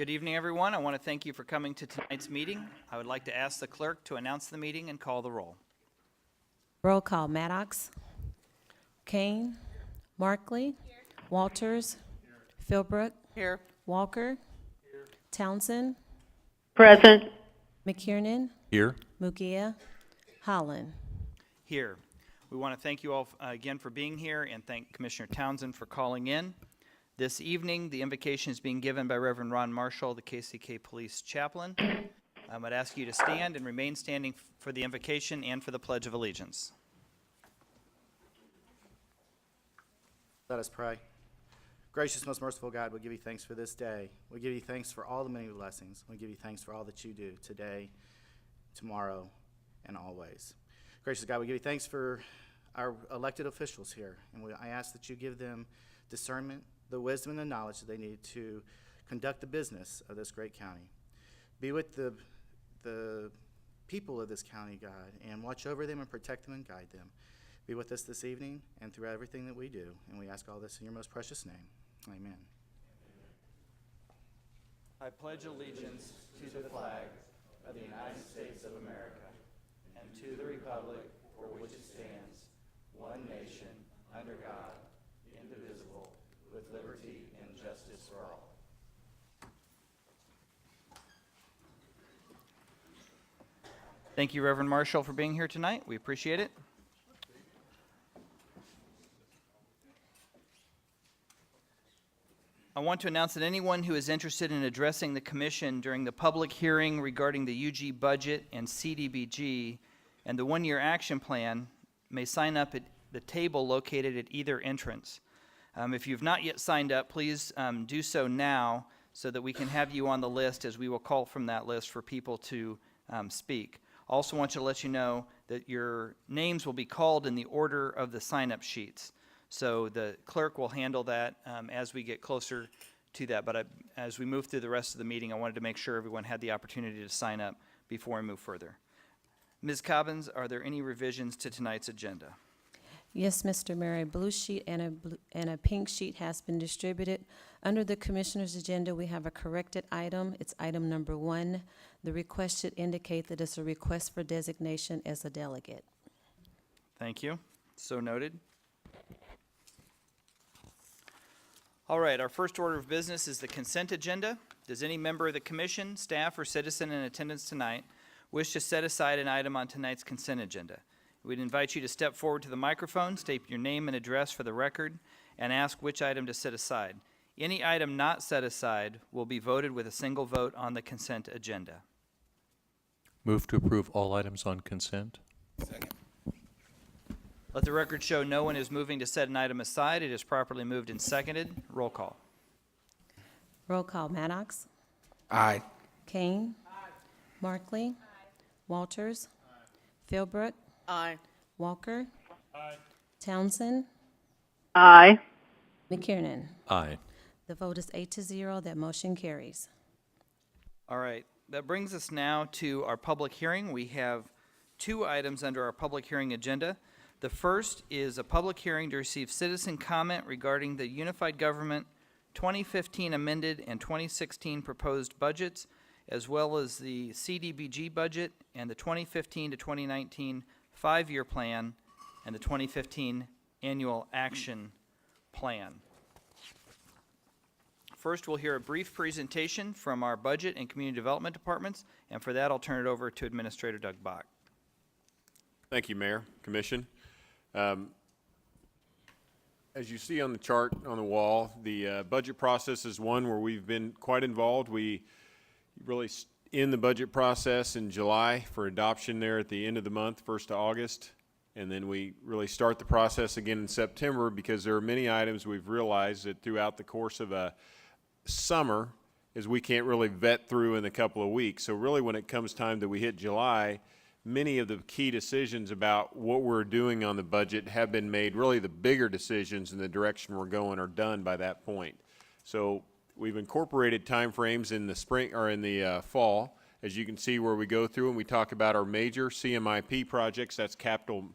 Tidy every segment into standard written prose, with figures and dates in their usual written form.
Good evening, everyone. I want to thank you for coming to tonight's meeting. I would like to ask the clerk to announce the meeting and call the roll. Roll call: Maddox, Kane, Markley, Walters, Philbrook, Here. Walker, Townsend, Present. McKiernan, Here. Mugia, Holland. Here. We want to thank you all again for being here and thank Commissioner Townsend for calling in. This evening, the invocation is being given by Reverend Ron Marshall, the KCK Police Chaplain. I'd ask you to stand and remain standing for the invocation and for the Pledge of Allegiance. Let us pray. Gracious, most merciful God, we give you thanks for this day. We give you thanks for all the many blessings. We give you thanks for all that you do today, tomorrow, and always. Gracious God, we give you thanks for our elected officials here, and I ask that you give them discernment, the wisdom, and the knowledge that they need to conduct the business of this great county. Be with the people of this county, God, and watch over them and protect them and guide them. Be with us this evening and through everything that we do, and we ask all this in your most precious name. Amen. I pledge allegiance to the flag of the United States of America and to the republic for which it stands, one nation, under God, indivisible, with liberty and justice for all. Thank you, Reverend Marshall, for being here tonight. We appreciate it. I want to announce that anyone who is interested in addressing the Commission during the public hearing regarding the UG budget and CDBG and the one-year action plan may sign up at the table located at either entrance. If you've not yet signed up, please do so now so that we can have you on the list, as we will call from that list for people to speak. Also want to let you know that your names will be called in the order of the sign-up sheets. So the clerk will handle that as we get closer to that. But as we move through the rest of the meeting, I wanted to make sure everyone had the opportunity to sign up before we move further. Ms. Cobbins, are there any revisions to tonight's agenda? Yes, Mr. Mayor, a blue sheet and a pink sheet has been distributed. Under the Commissioner's agenda, we have a corrected item. It's item number 1. The request should indicate that it's a request for designation as a delegate. Thank you. So noted. All right, our first order of business is the consent agenda. Does any member of the commission, staff, or citizen in attendance tonight wish to set aside an item on tonight's consent agenda? We'd invite you to step forward to the microphone, state your name and address for the record, and ask which item to set aside. Any item not set aside will be voted with a single vote on the consent agenda. Move to approve all items on consent. Second. Let the record show no one is moving to set an item aside. It is properly moved and seconded. Roll call. Roll call: Maddox, Aye. Kane, Markley, Walters, Philbrook, Aye. Walker, Townsend, Aye. McKiernan. Aye. The vote is 8-0. That motion carries. All right, that brings us now to our public hearing. We have 2 items under our public hearing agenda. The first is a public hearing to receive citizen comment regarding the Unified Government 2015 amended and 2016 proposed budgets, as well as the CDBG budget and the 2015 to 2019 5-year plan and the 2015 annual action plan. First, we'll hear a brief presentation from our budget and community development departments, and for that, I'll turn it over to Administrator Doug Bach. Thank you, Mayor, Commission. As you see on the chart on the wall, the budget process is one where we've been quite involved. We really in the budget process in July for adoption there at the end of the month, 1st of August, and then we really start the process again in September because there are many items we've realized that throughout the course of a summer is we can't really vet through in a couple of weeks. So really when it comes time that we hit July, many of the key decisions about what we're doing on the budget have been made. Really the bigger decisions in the direction we're going are done by that point. So we've incorporated timeframes in the spring or in the fall, as you can see where we go through and we talk about our major CMIP projects. That's capital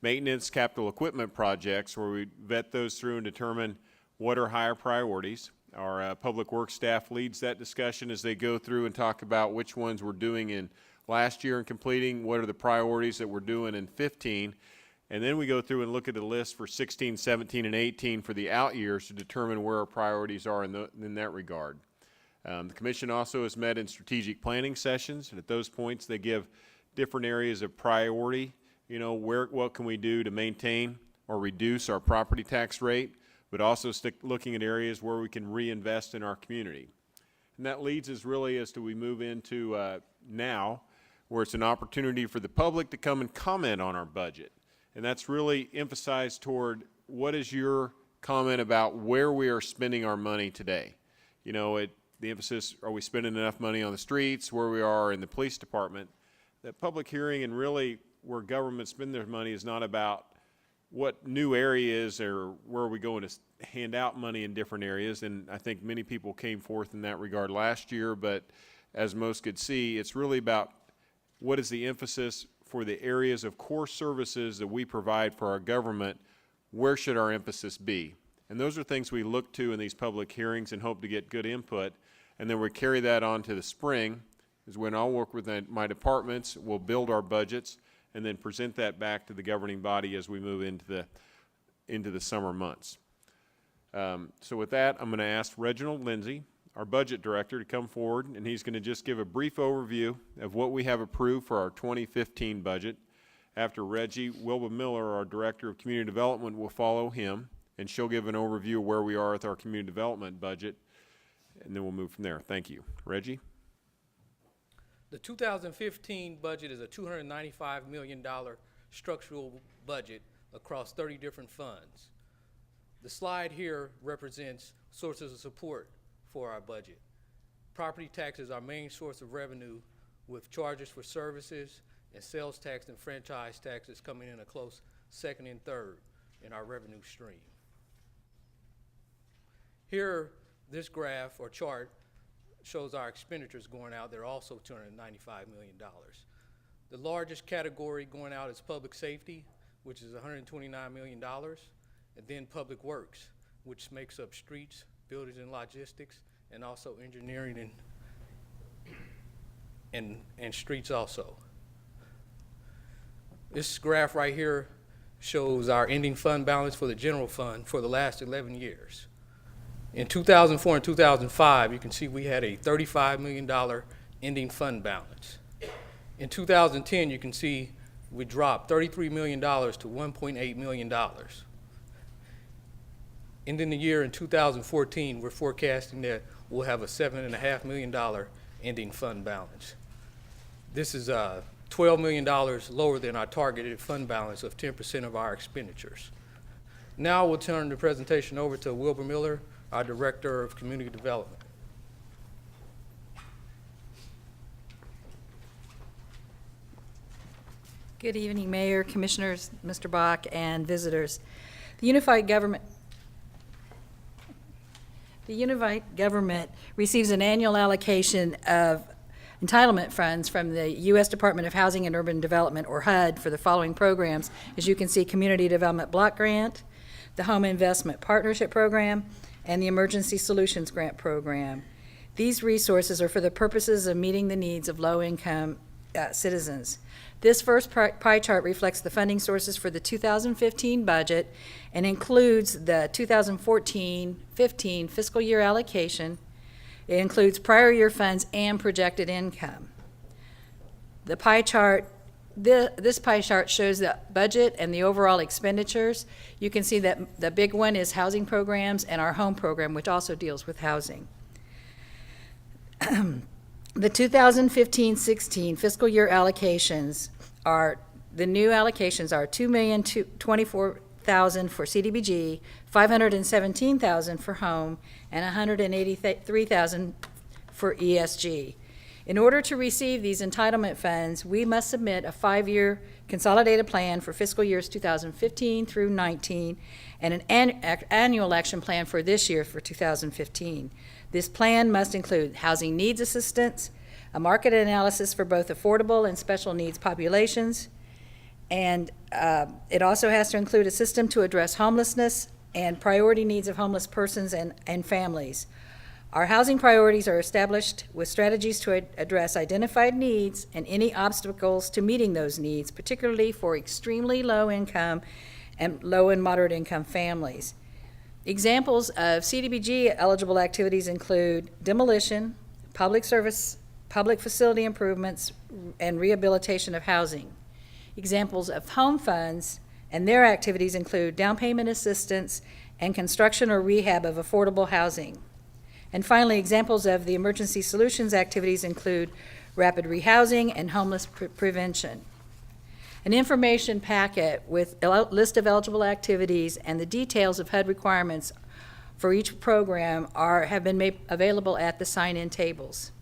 maintenance, capital equipment projects, where we vet those through and determine what are higher priorities. Our Public Works staff leads that discussion as they go through and talk about which ones we're doing in last year and completing, what are the priorities that we're doing in 15. And then we go through and look at the list for 16, 17, and 18 for the out years to determine where our priorities are in that regard. The Commission also has met in strategic planning sessions, and at those points they give different areas of priority. You know, what can we do to maintain or reduce our property tax rate, but also looking at areas where we can reinvest in our community. And that leads us really as we move into now, where it's an opportunity for the public to come and comment on our budget. And that's really emphasized toward what is your comment about where we are spending our money today. You know, the emphasis, are we spending enough money on the streets, where we are in the police department. That public hearing and really where government spend their money is not about what new areas or where are we going to hand out money in different areas. And I think many people came forth in that regard last year, but as most could see, it's really about what is the emphasis for the areas of core services that we provide for our government. Where should our emphasis be? And those are things we look to in these public hearings and hope to get good input. And then we carry that on to the spring, is when I'll work with my departments, we'll build our budgets, and then present that back to the governing body as we move into the summer months. So with that, I'm going to ask Reginald Lindsay, our budget director, to come forward, and he's going to just give a brief overview of what we have approved for our 2015 budget. After Reggie, Wilbur Miller, our director of community development, will follow him, and she'll give an overview of where we are with our community development budget, and then we'll move from there. Thank you. Reggie? The 2015 budget is a $295 million structural budget across 30 different funds. The slide here represents sources of support for our budget. Property tax is our main source of revenue, with charges for services and sales tax and franchise taxes coming in a close second and third in our revenue stream. Here, this graph or chart shows our expenditures going out. They're also $295 million. The largest category going out is public safety, which is $129 million, and then public works, which makes up streets, buildings and logistics, and also engineering and streets also. This graph right here shows our ending fund balance for the general fund for the last 11 years. In 2004 and 2005, you can see we had a $35 million ending fund balance. In 2010, you can see we dropped $33 million to $1.8 million. Ending the year in 2014, we're forecasting that we'll have a $7.5 million ending fund balance. This is $12 million lower than our targeted fund balance of 10% of our expenditures. Now we'll turn the presentation over to Wilbur Miller, our Director of Community Development. Good evening, Mayor, Commissioners, Mr. Bach, and visitors. The Unified Government receives an annual allocation of entitlement funds from the U.S. Department of Housing and Urban Development, or HUD, for the following programs. As you can see, Community Development Block Grant, the Home Investment Partnership Program, and the Emergency Solutions Grant Program. These resources are for the purposes of meeting the needs of low-income citizens. This first pie chart reflects the funding sources for the 2015 budget and includes the 2014-15 fiscal year allocation. It includes prior year funds and projected income. The pie chart, this pie chart shows the budget and the overall expenditures. You can see that the big one is housing programs and our home program, which also deals with housing. The 2015-16 fiscal year allocations are, the new allocations are $2,024,000 for CDBG, $517,000 for home, and $183,000 for ESG. In order to receive these entitlement funds, we must submit a 5-year consolidated plan for fiscal years 2015 through 19 and an annual action plan for this year for 2015. This plan must include housing needs assistance, a market analysis for both affordable and special needs populations, and it also has to include a system to address homelessness, and priority needs of homeless persons and families. Our housing priorities are established with strategies to address identified needs and any obstacles to meeting those needs, particularly for extremely low income and low and moderate income families. Examples of CDBG eligible activities include demolition, public service, public facility improvements, and rehabilitation of housing. Examples of home funds and their activities include down payment assistance and construction or rehab of affordable housing. And finally, examples of the emergency solutions activities include rapid rehousing and homeless prevention. An information packet with a list of eligible activities and the details of HUD requirements for each program have been made available at the sign-in tables.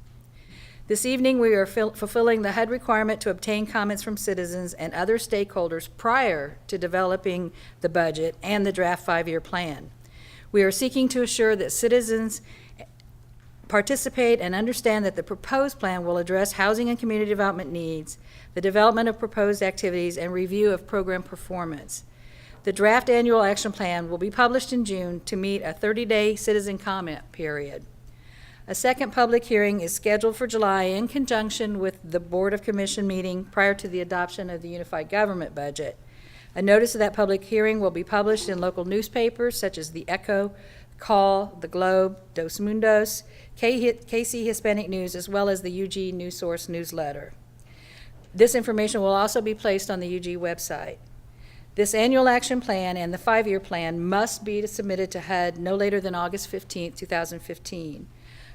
This evening, we are fulfilling the HUD requirement to obtain comments from citizens and other stakeholders prior to developing the budget and the draft 5-year plan. We are seeking to assure that citizens participate and understand that the proposed plan will address housing and community development needs, the development of proposed activities, and review of program performance. The draft annual action plan will be published in June to meet a 30-day citizen comment period. A second public hearing is scheduled for July in conjunction with the Board of Commission meeting prior to the adoption of the unified government budget. A notice of that public hearing will be published in local newspapers such as the Echo, Call, the Globe, Dos Mundos, KC Hispanic News, as well as the UG News Source newsletter. This information will also be placed on the UG website. This annual action plan and the 5-year plan must be submitted to HUD no later than August 15, 2015.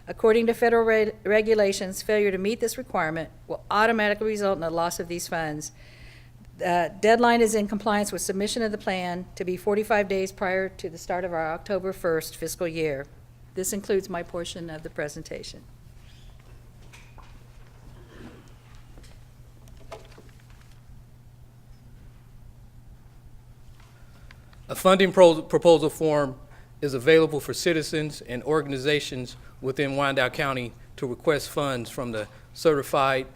According to federal regulations, failure to meet this requirement will automatically result in the loss of these funds. The deadline is in compliance with submission of the plan to be 45 days prior to the start of our October 1st fiscal year. This includes my portion of the presentation. A funding proposal form is available for citizens and organizations within Wyandotte County to request funds from the certified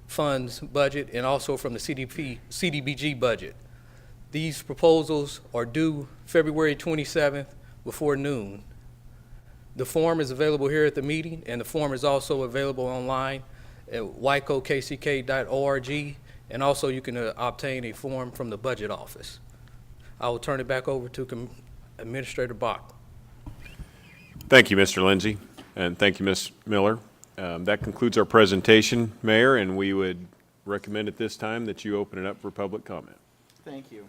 funds budget and also from the CDBG budget. These proposals are due February 27th before noon. The form is available here at the meeting, and the form is also available online at wicokck.org, and also you can obtain a form from the budget office. I will turn it back over to Administrator Bach. Thank you, Mr. Lindsay, and thank you, Ms. Miller. That concludes our presentation, Mayor, and we would recommend at this time that you open it up for public comment. Thank you.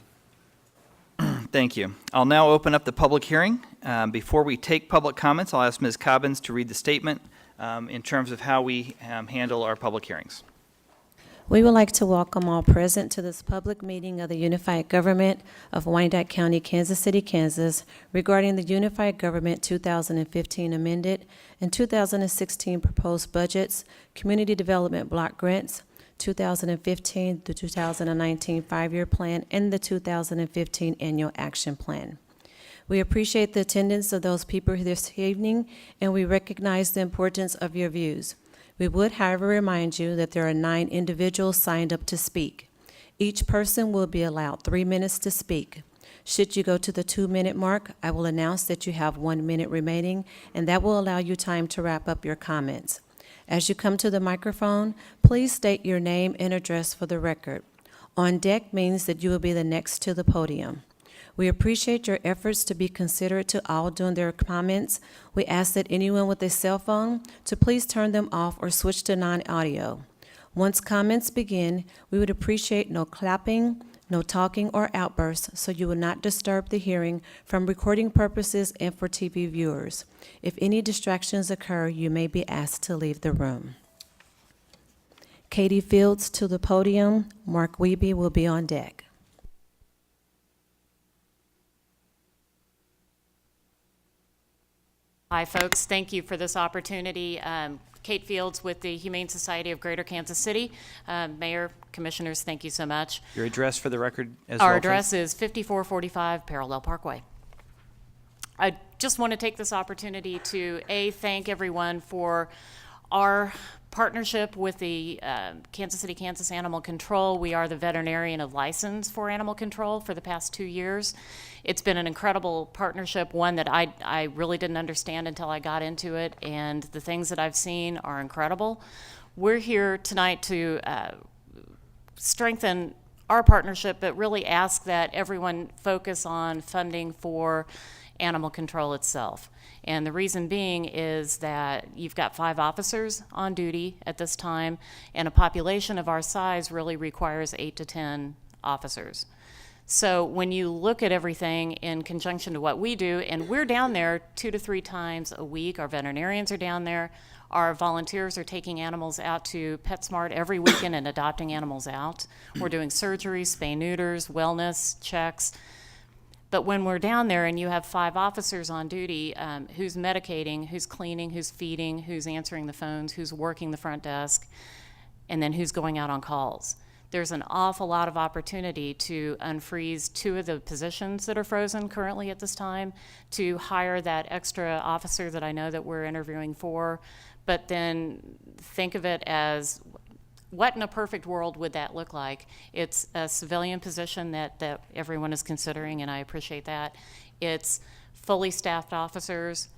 Thank you. I'll now open up the public hearing. Before we take public comments, I'll ask Ms. Cobbins to read the statement in terms of how we handle our public hearings. We would like to welcome all present to this public meeting of the Unified Government of Wyandotte County, Kansas City, Kansas, regarding the Unified Government 2015 amended and 2016 proposed budgets, community development block grants, 2015 to 2019 5-year plan, and the 2015 annual action plan. We appreciate the attendance of those people this evening, and we recognize the importance of your views. We would, however, remind you that there are 9 individuals signed up to speak. Each person will be allowed 3 minutes to speak. Should you go to the 2-minute mark, I will announce that you have 1 minute remaining, and that will allow you time to wrap up your comments. As you come to the microphone, please state your name and address for the record. On deck means that you will be the next to the podium. We appreciate your efforts to be considerate to all during their comments. We ask that anyone with a cell phone to please turn them off or switch to non-audio. Once comments begin, we would appreciate no clapping, no talking or outbursts, so you will not disturb the hearing from recording purposes and for TV viewers. If any distractions occur, you may be asked to leave the room. Katie Fields to the podium. Mark Wiebe will be on deck. Hi, folks. Thank you for this opportunity. Kate Fields with the Humane Society of Greater Kansas City. Mayor, Commissioners, thank you so much. Your address for the record as well, Our please. address is 5445 Parallel Parkway. I just want to take this opportunity to, A, thank everyone for Our partnership with the Kansas City, Kansas Animal Control, we are the veterinarian of license for animal control for the past 2 years. It's been an incredible partnership, one that I really didn't understand until I got into it, and the things that I've seen are incredible. We're here tonight to strengthen our partnership, but really ask that everyone focus on funding for animal control itself. And the reason being is that you've got 5 officers on duty at this time, and a population of our size really requires 8 to 10 officers. So when you look at everything in conjunction to what we do, and we're down there 2 to 3 times a week, our veterinarians are down there, our volunteers are taking animals out to PetSmart every weekend and adopting animals out. We're doing surgeries, spay-neuters, wellness checks. But when we're down there and you have 5 officers on duty, who's medicating, who's cleaning, who's feeding, who's answering the phones, who's working the front desk, and then who's going out on calls, there's an awful lot of opportunity to unfreeze 2 of the positions that are frozen currently at this time, to hire that extra officer that I know that we're interviewing for. But then think of it as, what in a perfect world would that look like? It's a civilian position that everyone is considering, and I appreciate that. It's fully staffed officers,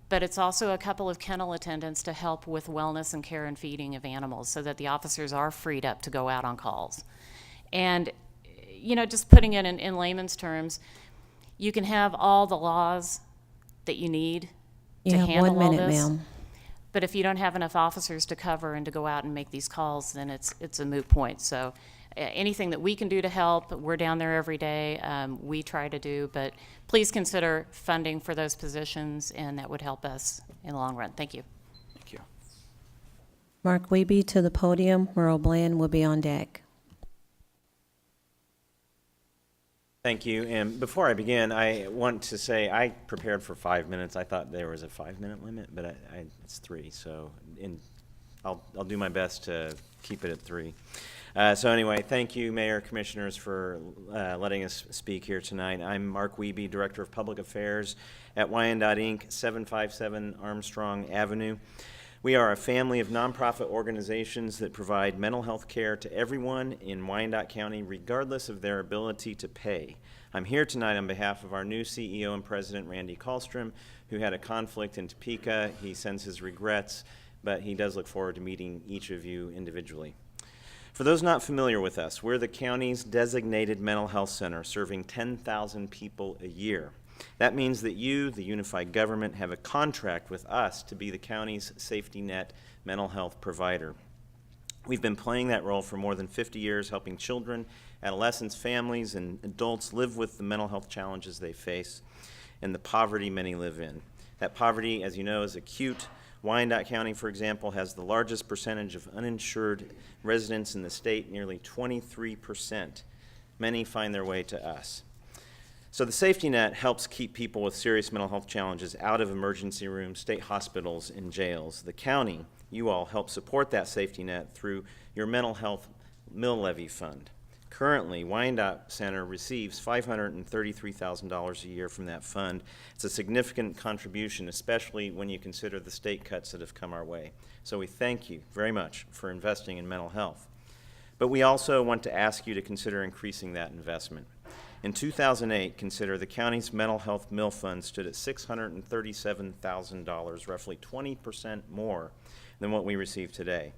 but it's also a couple of kennel attendants to help with wellness and care and feeding of animals so that the officers are freed up to go out on calls. And, you know, just putting it in layman's terms, you can have all the laws that you need to handle all this. You have 1 minute, ma'am. But if you don't have enough officers to cover and to go out and make these calls, then it's a moot point. So anything that we can do to help, we're down there every day. We try to do, but please consider funding for those positions, and that would help us in the long run. Thank you. Thank you. Mark Wiebe to the podium. Merle Bland will be on deck. Thank you. And before I begin, I want to say I prepared for 5 minutes. I thought there was a 5-minute limit, but it's 3. So I'll do my best to keep it at 3. So anyway, thank you, Mayor, Commissioners, for letting us speak here tonight. I'm Mark Wiebe, Director of Public Affairs at Wyandotte, Inc., 757 Armstrong Avenue. We are a family of nonprofit organizations that provide mental health care to everyone in Wyandotte County, regardless of their ability to pay. I'm here tonight on behalf of our new CEO and President, Randy Kallstrom, who had a conflict in Topeka. He sends his regrets, but he does look forward to meeting each of you individually. For those not familiar with us, we're the county's designated mental health center, serving 10,000 people a year. That means that you, the unified government, have a contract with us to be the county's safety net mental health provider. We've been playing that role for more than 50 years, helping children, adolescents, families, and adults live with the mental health challenges they face and the poverty many live in. That poverty, as you know, is acute. Wyandotte County, for example, has the largest percentage of uninsured residents in the state, nearly 23%. Many find their way to us. So the safety net helps keep people with serious mental health challenges out of emergency rooms, state hospitals, and jails. The county, you all, help support that safety net through your mental health mill levy fund. Currently, Wyandotte Center receives $533,000 a year from that fund. It's a significant contribution, especially when you consider the state cuts that have come our way. So we thank you very much for investing in mental health. But we also want to ask you to consider increasing that investment. In 2008, consider the county's mental health mill fund stood at $637,000, roughly 20% more than what we receive today.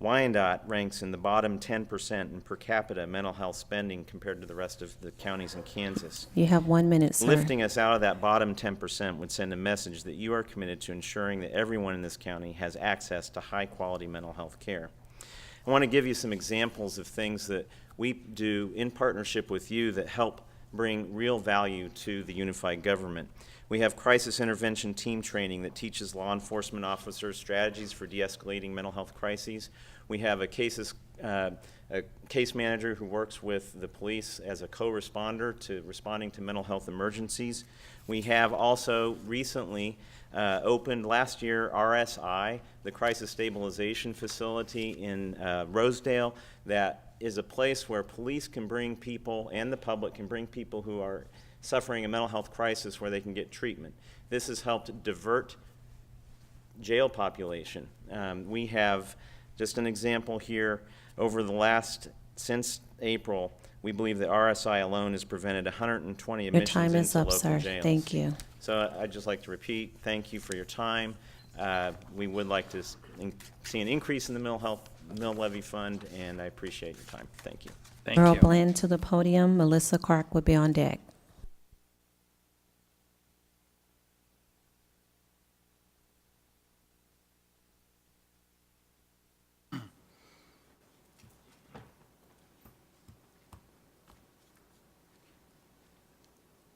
Wyandotte ranks in the bottom 10% in per capita mental health spending compared to the rest of the counties in Kansas. You have 1 minute, sir. Lifting us out of that bottom 10% would send a message that you are committed to ensuring that everyone in this county has access to high-quality mental health care. I want to give you some examples of things that we do in partnership with you that help bring real value to the unified government. We have crisis intervention team training that teaches law enforcement officers strategies for de-escalating mental health crises. We have a case manager who works with the police as a co-responder to responding to mental health emergencies. We have also recently opened last year RSI, the Crisis Stabilization Facility in Rosedale, that is a place where police can bring people and the public can bring people who are suffering a mental health crisis where they can get treatment. This has helped divert jail population. We have, just an example here, since April, we believe that RSI alone has prevented 120 Your admissions time is into up, local sir. jails. Thank you. So I'd just like to repeat, thank you for your time. We would like to see an increase in the mill levy fund, and I appreciate your time. Thank you. Thank Earl you. Bland to the podium. Melissa Clark will be on deck.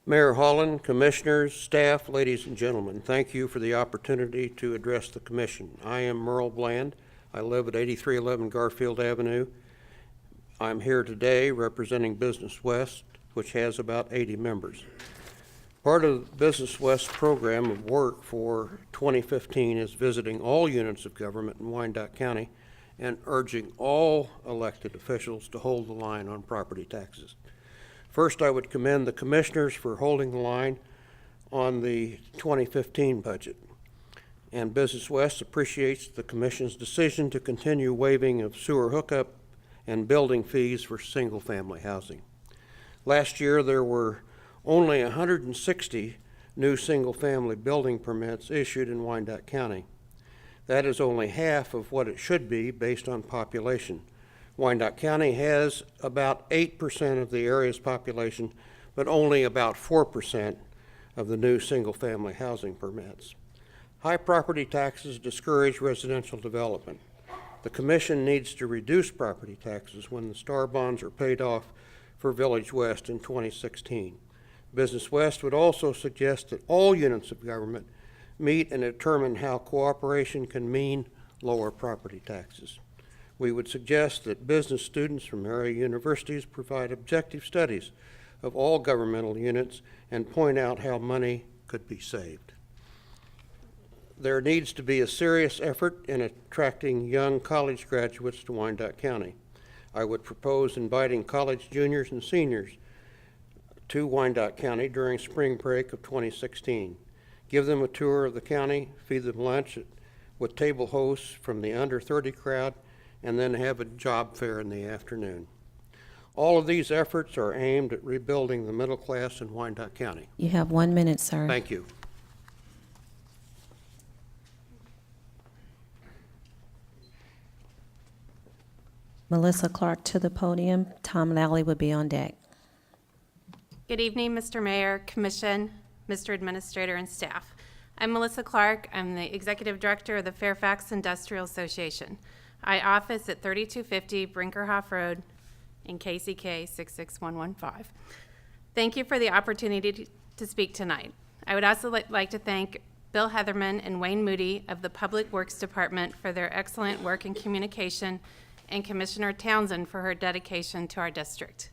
Mayor Holland, commissioners, staff, ladies and gentlemen, thank you for the opportunity to address the commission. I am Merle Bland. I live at 8311 Garfield Avenue. I'm here today representing Business West, which has about 80 members. Part of the Business West program of work for 2015 is visiting all units of government in Wyandotte County and urging all elected officials to hold the line on property taxes. First, I would commend the commissioners for holding the line on the 2015 budget. And Business West appreciates the commission's decision to continue waiving of sewer hookup and building fees for single-family housing. Last year, there were only 160 new single-family building permits issued in Wyandotte County. That is only half of what it should be based on population. Wyandotte County has about 8% of the area's population, but only about 4% of the new single-family housing permits. High property taxes discourage residential development. The commission needs to reduce property taxes when the STAR bonds are paid off for Village West in 2016. Business West would also suggest that all units of government meet and determine how cooperation can mean lower property taxes. We would suggest that business students from area universities provide objective studies of all governmental units and point out how money could be saved. There needs to be a serious effort in attracting young college graduates to Wyandotte County. I would propose inviting college juniors and seniors to Wyandotte County during spring break of 2016. Give them a tour of the county, feed them lunch with table hosts from the under 30 crowd, and then have a job fair in the afternoon. All of these efforts are aimed at rebuilding the middle class in Wyandotte County. You have 1 minute, sir. Thank you. Melissa Clark to the podium. Tom Lally will be on deck. Good evening, Mr. Mayor, Commission, Mr. Administrator, and staff. I'm Melissa Clark. I'm the Executive Director of the Fairfax Industrial Association. I office at 3250 Brinkerhoff Road in KCK 66115. Thank you for the opportunity to speak tonight. I would also like to thank Bill Heatherman and Wayne Moody of the Public Works Department for their excellent work in communication, and Commissioner Townsend for her dedication to our district.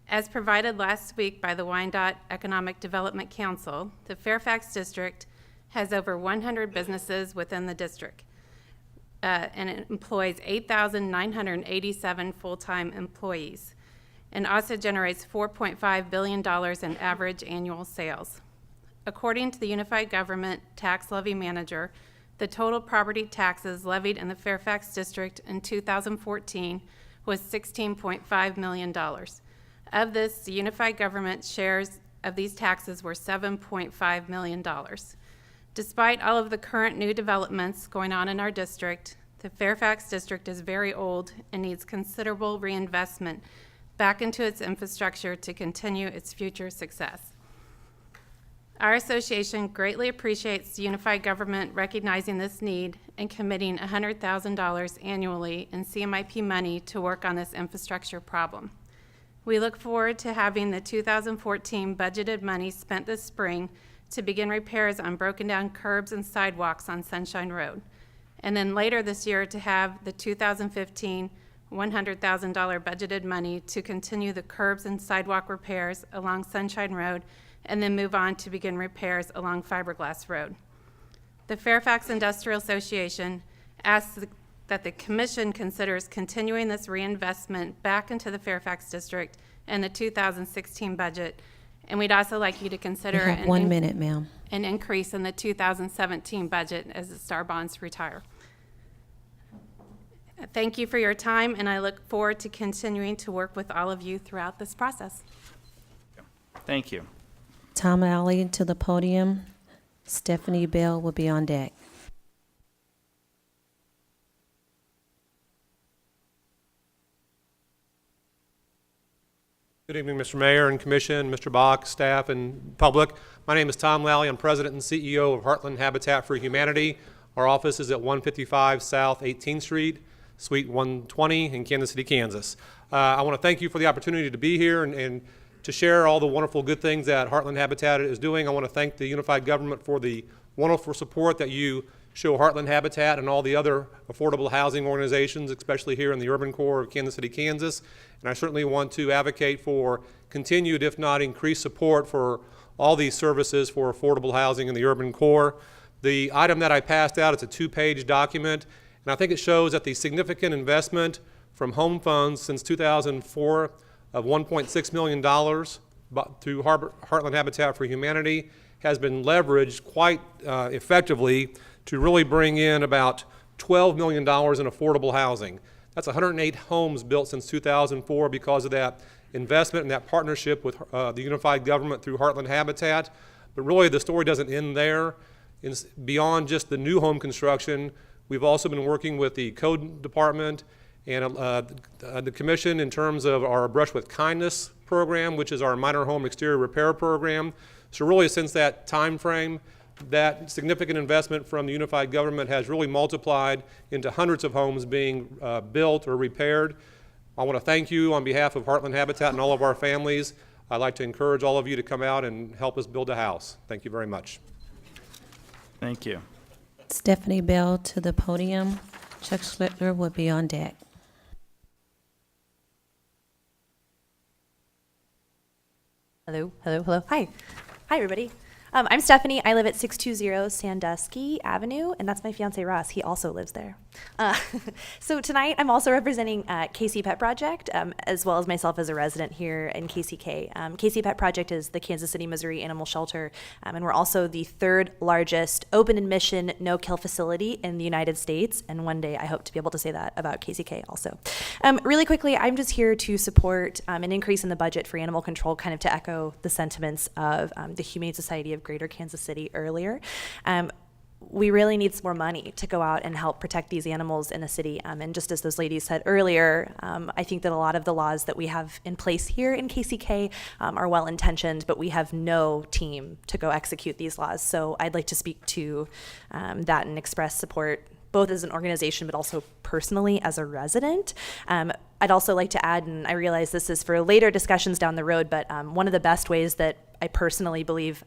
As provided last week by the Wyandotte Economic Development Council, the Fairfax District has over 100 businesses within the district, and it employs 8,987 full-time employees, and also generates $4.5 billion in average annual sales. According to the Unified Government Tax Levy Manager, the total property taxes levied in the Fairfax District in 2014 was $16.5 million. Of this, the Unified Government shares of these taxes were $7.5 million. Despite all of the current new developments going on in our district, the Fairfax District is very old and needs considerable reinvestment back into its infrastructure to continue its future success. Our association greatly appreciates the Unified Government recognizing this need and committing $100,000 annually in CMIP money to work on this infrastructure problem. We look forward to having the 2014 budgeted money spent this spring to begin repairs on broken down curbs and sidewalks on Sunshine Road, and then later this year to have the 2015 $100,000 budgeted money to continue the curbs and sidewalk repairs along Sunshine Road, and then move on to begin repairs along Fiberglass Road. The Fairfax Industrial Association asks that the Commission considers continuing this reinvestment back into the Fairfax District in the 2016 budget, and we'd also like you to consider You have 1 minute, ma'am. an increase in the 2017 budget as the STAR bonds retire. Thank you for your time, and I look forward to continuing to work with all of you throughout this process. Thank you. Tom Alley to the podium. Stephanie Bell will be on deck. Good evening, Mr. Mayor and Commission, Mr. Bach, staff, and public. My name is Tom Lally. I'm President and CEO of Heartland Habitat for Humanity. Our office is at 155 South 18th Street, Suite 120 in Kansas City, Kansas. I want to thank you for the opportunity to be here and to share all the wonderful good things that Heartland Habitat is doing. I want to thank the unified government for the wonderful support that you show Heartland Habitat and all the other affordable housing organizations, especially here in the urban core of Kansas City, Kansas. And I certainly want to advocate for continued, if not increased, support for all these services for affordable housing in the urban core. The item that I passed out, it's a 2-page document, and I think it shows that the significant investment from home funds since 2004 of $1.6 million through Heartland Habitat for Humanity has been leveraged quite effectively to really bring in about $12 million in affordable housing. That's 108 homes built since 2004 because of that investment and that partnership with the unified government through Heartland Habitat. But really the story doesn't end there. Beyond just the new home construction, we've also been working with the code department and the commission in terms of our Brush with Kindness program, which is our minor home exterior repair program. So really since that time frame, that significant investment from the unified government has really multiplied into hundreds of homes being built or repaired. I want to thank you on behalf of Heartland Habitat and all of our families. I'd like to encourage all of you to come out and help us build a house. Thank you very much. Thank you. Stephanie Bell to the podium. Chuck Schlittler will be on deck. Hello, hello, hello. Hi. Hi, everybody. I'm Stephanie. I live at 620 Sandusky Avenue, and that's my fiance Ross. He also lives there. So tonight I'm also representing KC Pet Project, as well as myself as a resident here in KCK. KC Pet Project is the Kansas City, Missouri Animal Shelter, and we're also the 3rd largest open admission no-kill facility in the United States, and one day I hope to be able to say that about KCK also. Really quickly, I'm just here to support an increase in the budget for animal control, kind of to echo the sentiments of the Humane Society of Greater Kansas City earlier. We really need some more money to go out and help protect these animals in the city. And just as those ladies said earlier, I think that a lot of the laws that we have in place here in KCK are well-intentioned, but we have no team to go execute these laws. So I'd like to speak to that and express support both as an organization but also personally as a resident. I'd also like to add, and I realize this is for later discussions down the road, but one of the best ways that I personally believe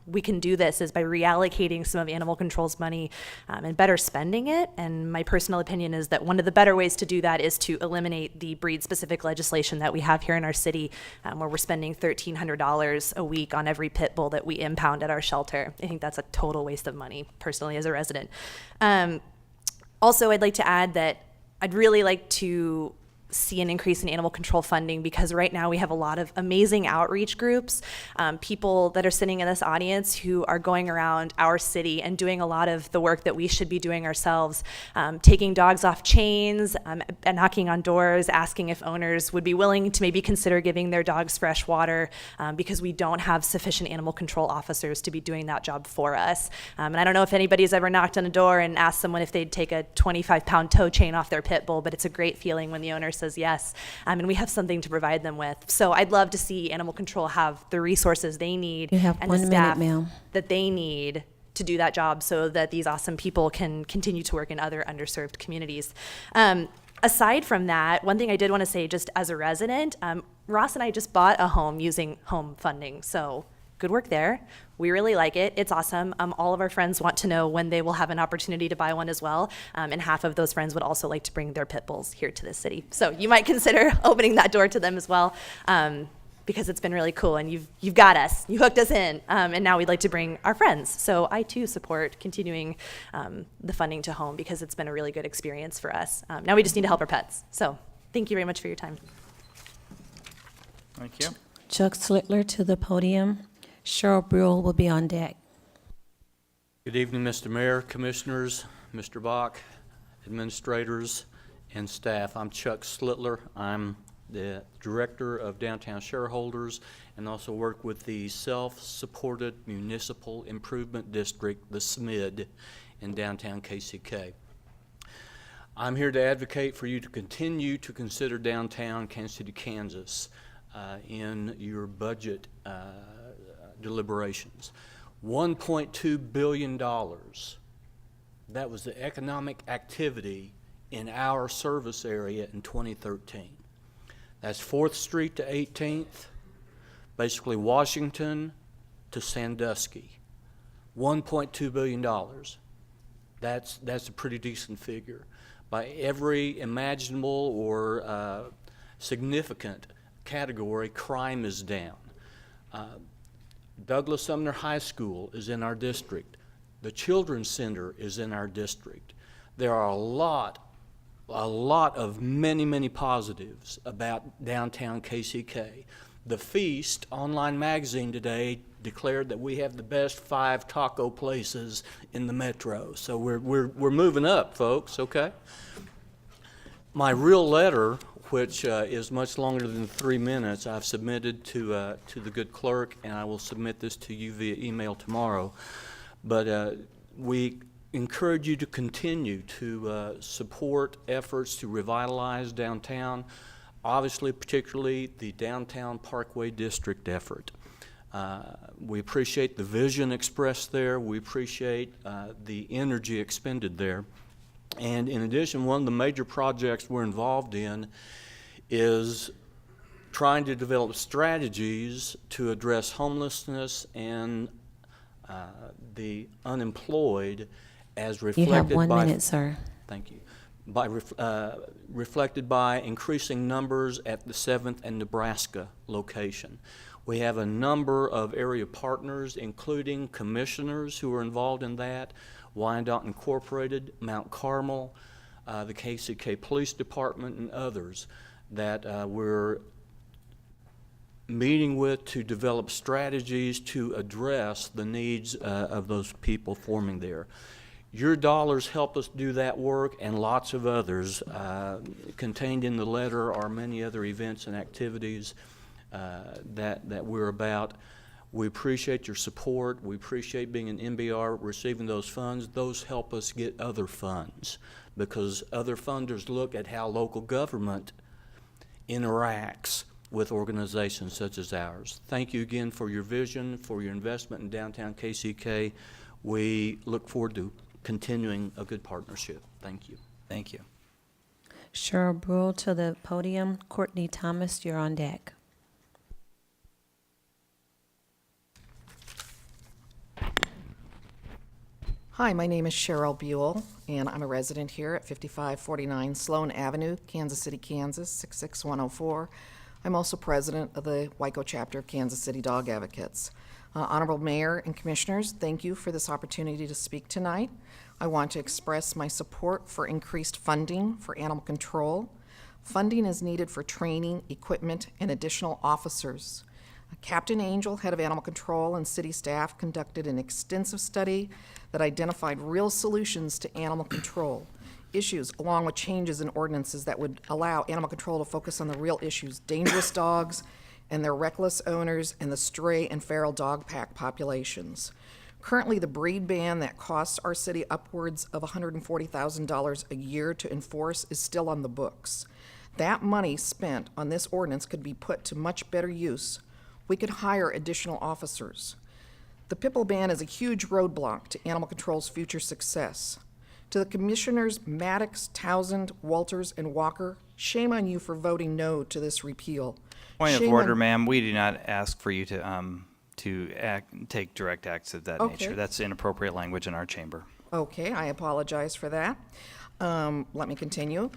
we can do this is by reallocating some of animal control's money and better spending it. And my personal opinion is that one of the better ways to do that is to eliminate the breed-specific legislation that we have here in our city, where we're spending $1,300 a week on every pit bull that we impound at our shelter. I think that's a total waste of money, personally, as a resident. Also, I'd like to add that I'd really like to see an increase in animal control funding, because right now we have a lot of amazing outreach groups, people that are sitting in this audience who are going around our city and doing a lot of the work that we should be doing ourselves, taking dogs off chains, and knocking on doors, asking if owners would be willing to maybe consider giving their dogs fresh water, because we don't have sufficient animal control officers to be doing that job for us. And I don't know if anybody's ever knocked on a door and asked someone if they'd take a 25-pound tow chain off their pit bull, but it's a great feeling when the owner says yes, and we have something to provide them with. So I'd love to see animal control have the resources they need You have and 1 the minute, staff ma'am. that they need to do that job, so that these awesome people can continue to work in other underserved communities. Aside from that, one thing I did want to say, just as a resident, Ross and I just bought a home using home funding, so good work there. We really like it. It's awesome. All of our friends want to know when they will have an opportunity to buy one as well. And half of those friends would also like to bring their pit bulls here to this city. So you might consider opening that door to them as well, because it's been really cool. And you've got us. You hooked us in. And now we'd like to bring our friends. So I too support continuing the funding to home, because it's been a really good experience for us. Now we just need to help our pets. So thank you very much for your time. Thank you. Chuck Schlittler to the podium. Cheryl Brule will be on deck. Good evening, Mr. Mayor, Commissioners, Mr. Bach, administrators, and staff. I'm Chuck Slitler. I'm the Director of Downtown Shareholders and also work with the Self-Supported Municipal Improvement District, the SMID, in downtown KCK. I'm here to advocate for you to continue to consider downtown Kansas City, Kansas in your budget deliberations. $1.2 billion, that was the economic activity in our service area in 2013. That's 4th Street to 18th, basically Washington to Sandusky. $1.2 billion. That's a pretty decent figure. By every imaginable or significant category, crime is down. Douglas Sumner High School is in our district. The Children's Center is in our district. There are a lot of many positives about downtown KCK. The Feast online magazine today declared that we have the best 5 taco places in the metro. So we're moving up, folks, okay? My real letter, which is much longer than 3 minutes, I've submitted to the good clerk, and I will submit this to you via email tomorrow. But we encourage you to continue to support efforts to revitalize downtown, obviously particularly the Downtown Parkway District effort. We appreciate the vision expressed there. We appreciate the energy expended there. And in addition, one of the major projects we're involved in is trying to develop strategies to address homelessness and the unemployed as reflected by— You have 1 minute, sir. Thank you. Reflected by increasing numbers at the 7th and Nebraska location. We have a number of area partners, including commissioners who are involved in that, Wyandotte Incorporated, Mount Carmel, the KCK Police Department, and others that we're meeting with to develop strategies to address the needs of those people forming there. Your dollars help us do that work and lots of others. Contained in the letter are many other events and activities that we're about. We appreciate your support. We appreciate being an MBR, receiving those funds. Those help us get other funds because other funders look at how local government interacts with organizations such as ours. Thank you again for your vision, for your investment in downtown KCK. We look forward to continuing a good partnership. Thank you. Thank you. Cheryl Brule to the podium. Courtney Thomas, you're on deck. Hi, my name is Cheryl Buell, and I'm a resident here at 5549 Sloan Avenue, Kansas City, Kansas, 66104. I'm also president of the Wyandotte Chapter of Kansas City Dog Advocates. Honorable Mayor and Commissioners, thank you for this opportunity to speak tonight. I want to express my support for increased funding for animal control. Funding is needed for training, equipment, and additional officers. Captain Angel, head of animal control, and city staff conducted an extensive study that identified real solutions to animal control issues, along with changes in ordinances that would allow animal control to focus on the real issues: dangerous dogs and their reckless owners, and the stray and feral dog pack populations. Currently, the breed ban that costs our city upwards of $140,000 a year to enforce is still on the books. That money spent on this ordinance could be put to much better use. We could hire additional officers. The pitbull ban is a huge roadblock to animal control's future success. To the commissioners Maddox, Townsend, Walters, and Walker, shame on you for voting no to this repeal. Point of Shame order, on- ma'am. We do not ask for you to take direct acts of that Okay. nature. That's inappropriate language in our chamber. Okay, I apologize for that. Let me continue.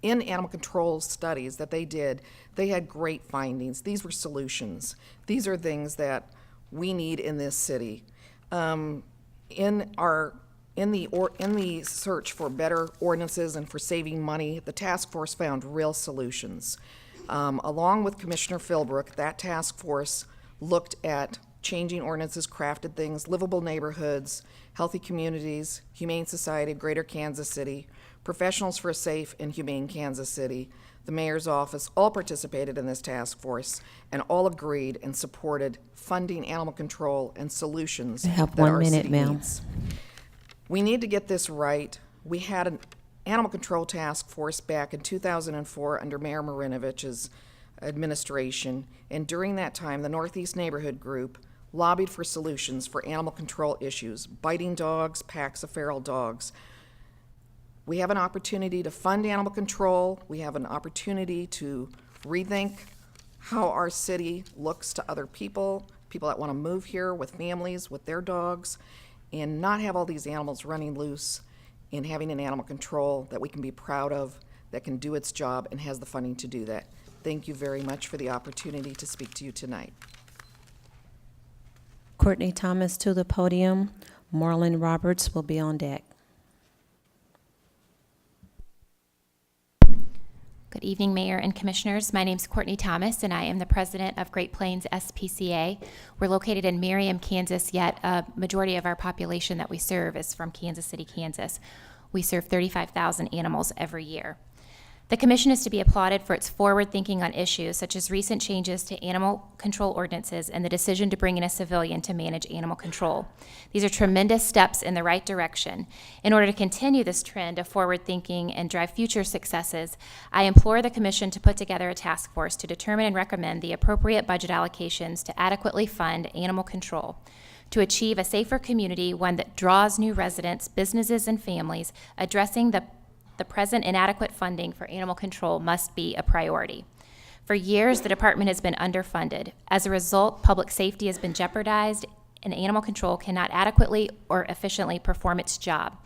In animal control studies that they did, they had great findings. These were solutions. These are things that we need in this city. In the search for better ordinances and for saving money, the task force found real solutions. Along with Commissioner Philbrook, that task force looked at changing ordinances, crafted things, livable neighborhoods, healthy communities, Humane Society of Greater Kansas City, Professionals for a Safe and Humane Kansas City, the mayor's office, all participated in this task force and all agreed and supported funding animal control and solutions You have that 1 our minute, city ma'am. needs. We need to get this right. We had an animal control task force back in 2004 under Mayor Marinovich's administration, and during that time, the Northeast Neighborhood Group lobbied for solutions for animal control issues, biting dogs, packs of feral dogs. We have an opportunity to fund animal control. We have an opportunity to rethink how our city looks to other people that want to move here with families, with their dogs, and not have all these animals running loose, and having an animal control that we can be proud of, that can do its job and has the funding to do that. Thank you very much for the opportunity to speak to you tonight. Courtney Thomas to the podium. Marlon Roberts will be on deck. Good evening, Mayor and Commissioners. My name is Courtney Thomas, and I am the president of Great Plains SPCA. We're located in Merriam, Kansas, yet a majority of our population that we serve is from Kansas City, Kansas. We serve 35,000 animals every year. The Commission is to be applauded for its forward thinking on issues such as recent changes to animal control ordinances and the decision to bring in a civilian to manage animal control. These are tremendous steps in the right direction. In order to continue this trend of forward thinking and drive future successes, I implore the Commission to put together a task force to determine and recommend the appropriate budget allocations to adequately fund animal control. To achieve a safer community, one that draws new residents, businesses, and families, addressing the present inadequate funding for animal control must be a priority. For years, the department has been underfunded. As a result, public safety has been jeopardized, and animal control cannot adequately or efficiently perform its job.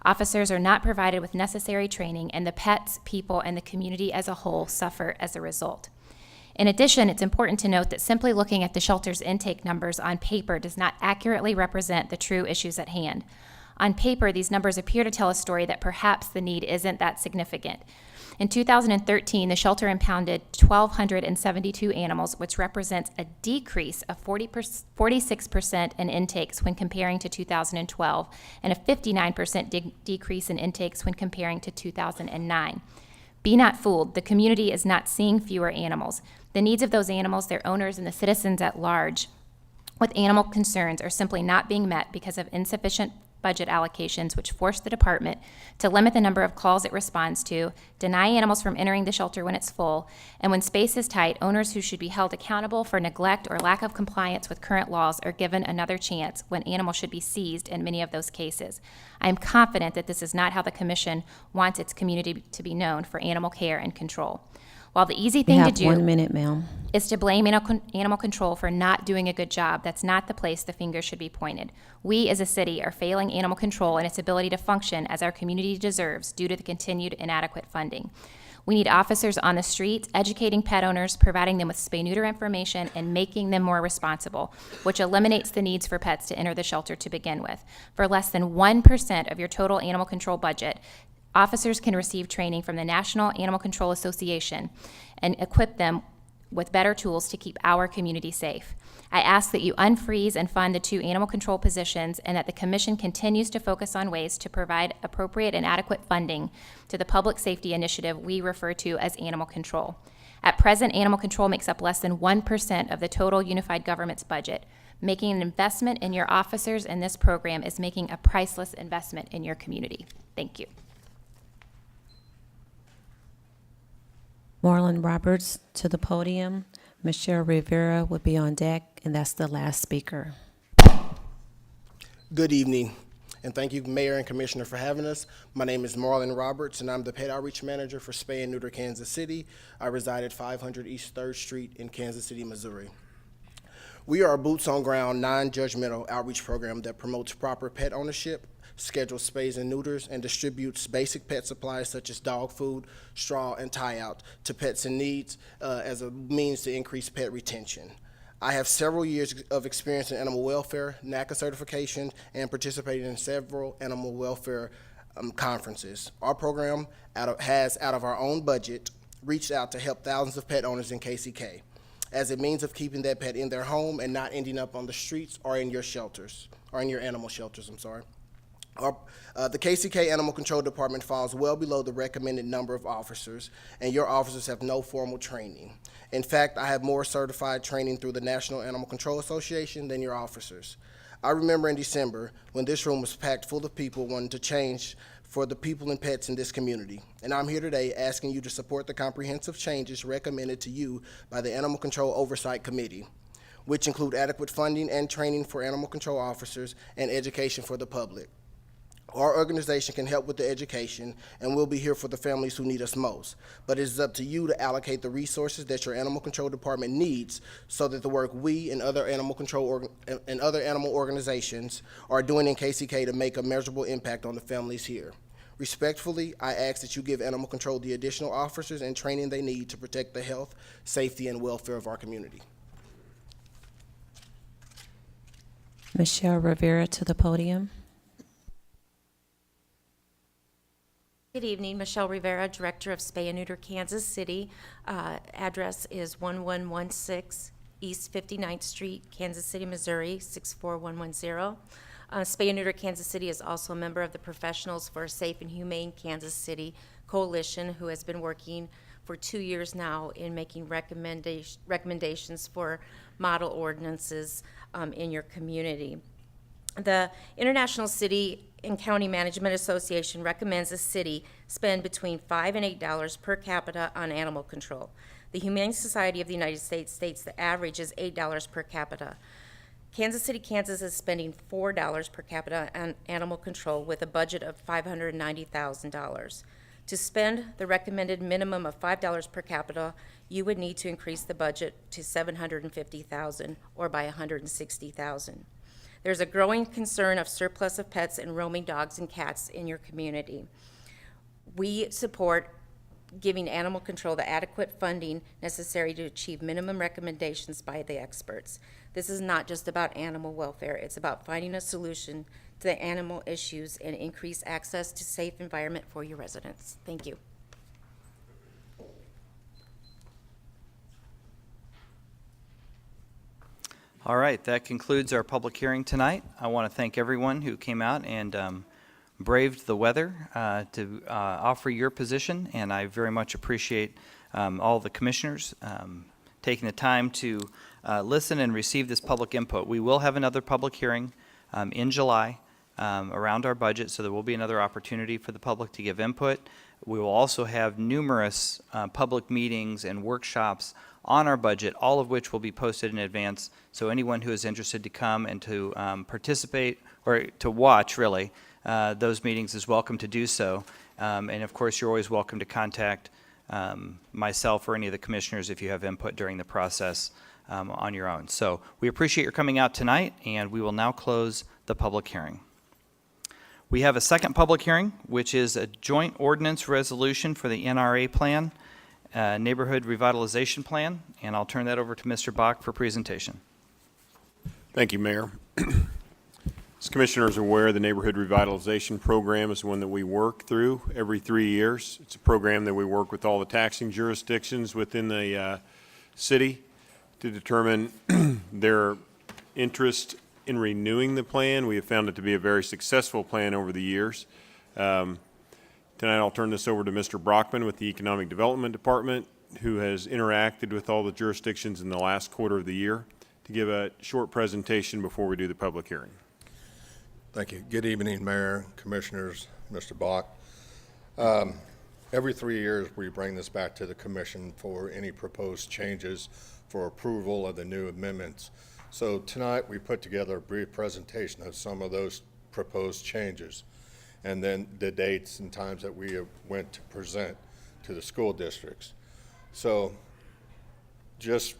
Officers are not provided with necessary training, and the pets, people, and the community as a whole suffer as a result. In addition, it's important to note that simply looking at the shelter's intake numbers on paper does not accurately represent the true issues at hand. On paper, these numbers appear to tell a story that perhaps the need isn't that significant. In 2013, the shelter impounded 1,272 animals, which represents a decrease of 46% in intakes when comparing to 2012, and a 59% decrease in intakes when comparing to 2009. Be not fooled, the community is not seeing fewer animals. The needs of those animals, their owners, and the citizens at large with animal concerns are simply not being met because of insufficient budget allocations, which force the department to limit the number of calls it responds to, deny animals from entering the shelter when it's full, and when space is tight, owners who should be held accountable for neglect or lack of compliance with current laws are given another chance when animals should be seized in many of those cases. I am confident that this is not how the Commission wants its community to be known for animal care and control. While the easy thing to do 1 minute, ma'am. is to blame animal control for not doing a good job, that's not the place the finger should be pointed. We as a city are failing animal control in its ability to function as our community deserves due to the continued inadequate funding. We need officers on the streets, educating pet owners, providing them with spay-neuter information, and making them more responsible, which eliminates the needs for pets to enter the shelter to begin with. For less than 1% of your total animal control budget, officers can receive training from the National Animal Control Association and equip them with better tools to keep our community safe. I ask that you unfreeze and fund the 2 animal control positions, and that the Commission continues to focus on ways to provide appropriate and adequate funding to the public safety initiative we refer to as animal control. At present, animal control makes up less than 1% of the total unified government's budget. Making an investment in your officers in this program is making a priceless investment in your community. Thank you. Marlon Roberts to the podium. Michelle Rivera will be on deck, and that's the last speaker. Good evening, and thank you, Mayor and Commissioner, for having us. My name is Marlon Roberts, and I'm the Pet Outreach Manager for Spay and Neuter Kansas City. I reside at 500 East 3rd Street in Kansas City, Missouri. We are a boots-on-ground, non-judgmental outreach program that promotes proper pet ownership, schedules spays and neuters, and distributes basic pet supplies such as dog food, straw, and tie-out to pets in need as a means to increase pet retention. I have several years of experience in animal welfare, NACA certification, and participated in several animal welfare conferences. Our program has, out of our own budget, reached out to help thousands of pet owners in KCK as a means of keeping that pet in their home and not ending up on the streets or in your shelters, or in your animal shelters, I'm sorry. The KCK Animal Control Department falls well below the recommended number of officers, and your officers have no formal training. In fact, I have more certified training through the National Animal Control Association than your officers. I remember in December when this room was packed full of people wanting to change for the people and pets in this community. And I'm here today asking you to support the comprehensive changes recommended to you by the Animal Control Oversight Committee, which include adequate funding and training for animal control officers and education for the public. Our organization can help with the education, and we'll be here for the families who need us most. But it is up to you to allocate the resources that your animal control department needs so that the work we and other animal organizations are doing in KCK to make a measurable impact on the families here. Respectfully, I ask that you give animal control the additional officers and training they need to protect the health, safety, and welfare of our community. Michelle Rivera to the podium. Good evening, Michelle Rivera, Director of Spay and Neuter Kansas City. Address is 1116 East 59th Street, Kansas City, Missouri, 64110. Spay and Neuter Kansas City is also a member of the Professionals for a Safe and Humane Kansas City Coalition, who has been working for 2 years now in making recommendations for model ordinances in your community. The International City and County Management Association recommends the city spend between $5 and $8 per capita on animal control. The Humane Society of the United States states the average is $8 per capita. Kansas City, Kansas is spending $4 per capita on animal control with a budget of $590,000. To spend the recommended minimum of $5 per capita, you would need to increase the budget to $750,000 or by $160,000. There's a growing concern of surplus of pets and roaming dogs and cats in your community. We support giving animal control the adequate funding necessary to achieve minimum recommendations by the experts. This is not just about animal welfare. It's about finding a solution to the animal issues and increase access to safe environment for your residents. Thank you. All right, that concludes our public hearing tonight. I want to thank everyone who came out and braved the weather to offer your position, and I very much appreciate all the commissioners taking the time to listen and receive this public input. We will have another public hearing in July around our budget, so there will be another opportunity for the public to give input. We will also have numerous public meetings and workshops on our budget, all of which will be posted in advance, so anyone who is interested to come and to participate, or to watch, really, those meetings is welcome to do so. And of course, you're always welcome to contact myself or any of the commissioners if you have input during the process on your own. So we appreciate your coming out tonight, and we will now close the public hearing. We have a second public hearing, which is a joint ordinance resolution for the NRA plan, Neighborhood Revitalization Plan, and I'll turn that over to Mr. Bach for presentation. Thank you, Mayor. As commissioners are aware, the Neighborhood Revitalization Program is one that we work through every 3 years. It's a program that we work with all the taxing jurisdictions within the city to determine their interest in renewing the plan. We have found it to be a very successful plan over the years. Tonight I'll turn this over to Mr. Brockman with the Economic Development Department, who has interacted with all the jurisdictions in the last quarter of the year, to give a short presentation before we do the public hearing. Thank you. Good evening, Mayor, Commissioners, Mr. Bach. Every 3 years, we bring this back to the Commission for any proposed changes for approval of the new amendments. So tonight, we put together a brief presentation of some of those proposed changes, and then the dates and times that we went to present to the school districts. So just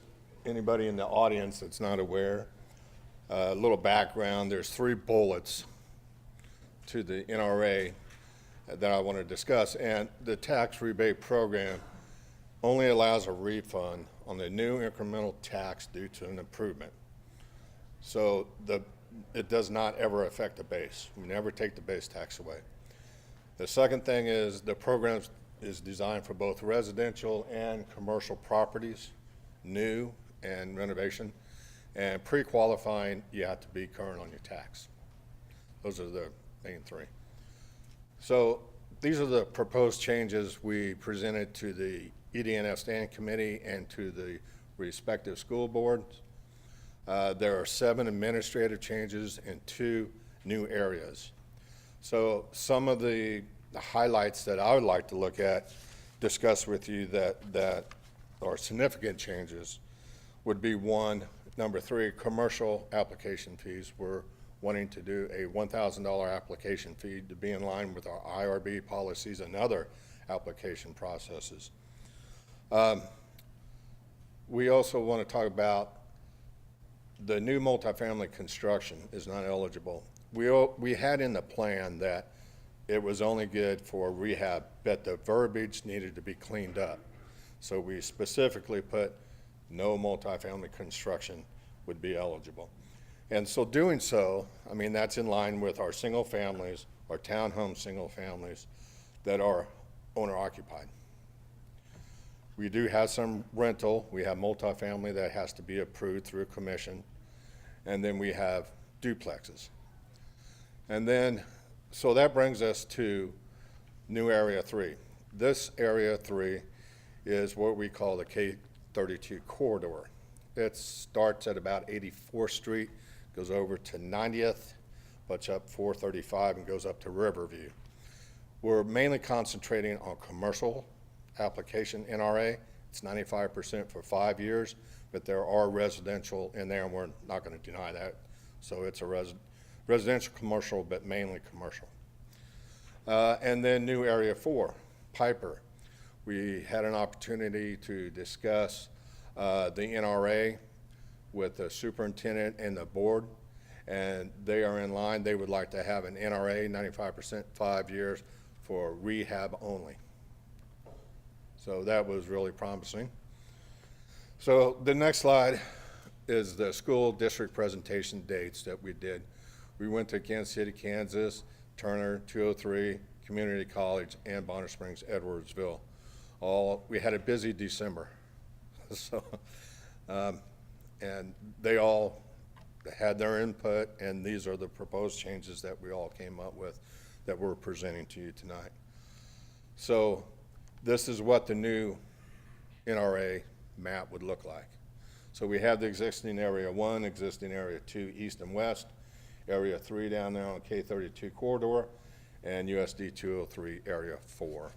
anybody in the audience that's not aware, a little background, there's 3 bullets to the NRA that I want to discuss, and the tax rebate program only allows a refund on the new incremental tax due to an improvement. So it does not ever affect the base. We never take the base tax away. The second thing is the program's is designed for both residential and commercial properties, new and renovation. And pre-qualifying, you have to be current on your tax. Those are the main three. So these are the proposed changes we presented to the ED&F Standing Committee and to the respective school boards. There are 7 administrative changes and 2 new areas. So some of the highlights that I would like to look at, discuss with you that are significant changes would be number 3, commercial application fees. We're wanting to do a $1,000 application fee to be in line with our IRB policies and other application processes. We also want to talk about the new multifamily construction is not eligible. We had in the plan that it was only good for rehab, but the verbiage needed to be cleaned up. So we specifically put no multifamily construction would be eligible. And so doing so, I mean, that's in line with our single families, our townhome single families that are owner occupied. We do have some rental. We have multifamily that has to be approved through a commission. And then we have duplexes. And then, so that brings us to new Area 3. This Area 3 is what we call the K32 corridor. It starts at about 84th Street, goes over to 90th, butts up 435 and goes up to Riverview. We're mainly concentrating on commercial application NRA. It's 95% for 5 years, but there are residential in there, and we're not going to deny that. So it's a residential commercial, but mainly commercial. And then new Area 4, Piper. We had an opportunity to discuss the NRA with the superintendent and the board, and they are in line. They would like to have an NRA, 95%, 5 years, for rehab only. So that was really promising. So the next slide is the school district presentation dates that we did. We went to Kansas City, Kansas, Turner, 203, Community College, and Bonner Springs, Edwardsville. We had a busy December. So, and they all had their input, and these are the proposed changes that we all came up with that we're presenting to you tonight. So this is what the new NRA map would look like. So we have the existing Area 1, existing Area 2, east and west, Area 3 down there on K32 corridor, and USD 203 Area 4.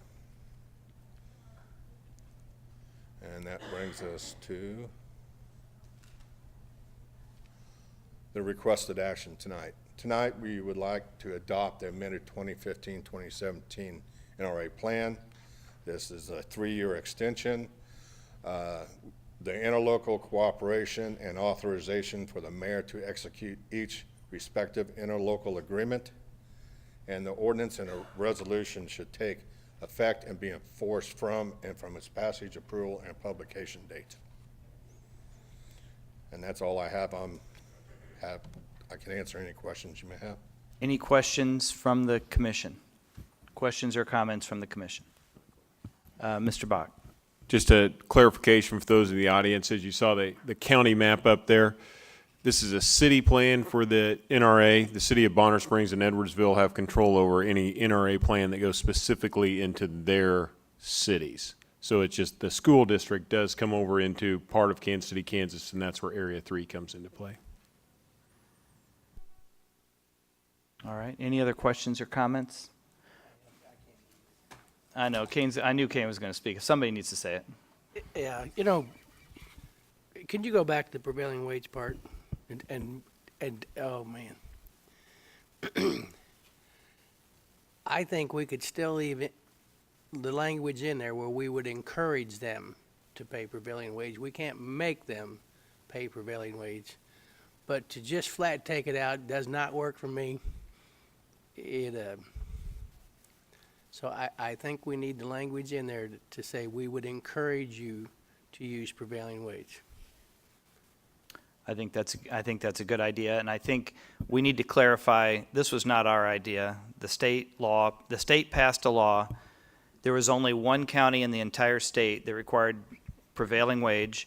And that brings us to the requested action tonight. Tonight, we would like to adopt the amended 2015-2017 NRA plan. This is a 3-year extension. The interlocal cooperation and authorization for the mayor to execute each respective interlocal agreement, and the ordinance and a resolution should take effect and be enforced from its passage, approval, and publication date. And that's all I have. I can answer any questions you may have. Any questions from the commission? Questions or comments from the commission? Mr. Bach. Just a clarification for those in the audience, as you saw the county map up there, this is a city plan for the NRA. The city of Bonner Springs and Edwardsville have control over any NRA plan that goes specifically into their cities. So it's just the school district does come over into part of Kansas City, Kansas, and that's where Area 3 comes into play. All right. Any other questions or comments? I know I knew Kane was going to speak. Somebody needs to say it. Yeah, can you go back to the prevailing wage part? And oh man, I think we could still leave the language in there where we would encourage them to pay prevailing wage. We can't make them pay prevailing wage, but to just flat take it out does not work for me. So I think we need the language in there to say we would encourage you to use prevailing wage. I think that's a good idea, and I think we need to clarify, this was not our idea. The state passed a law there was only one county in the entire state that required prevailing wage,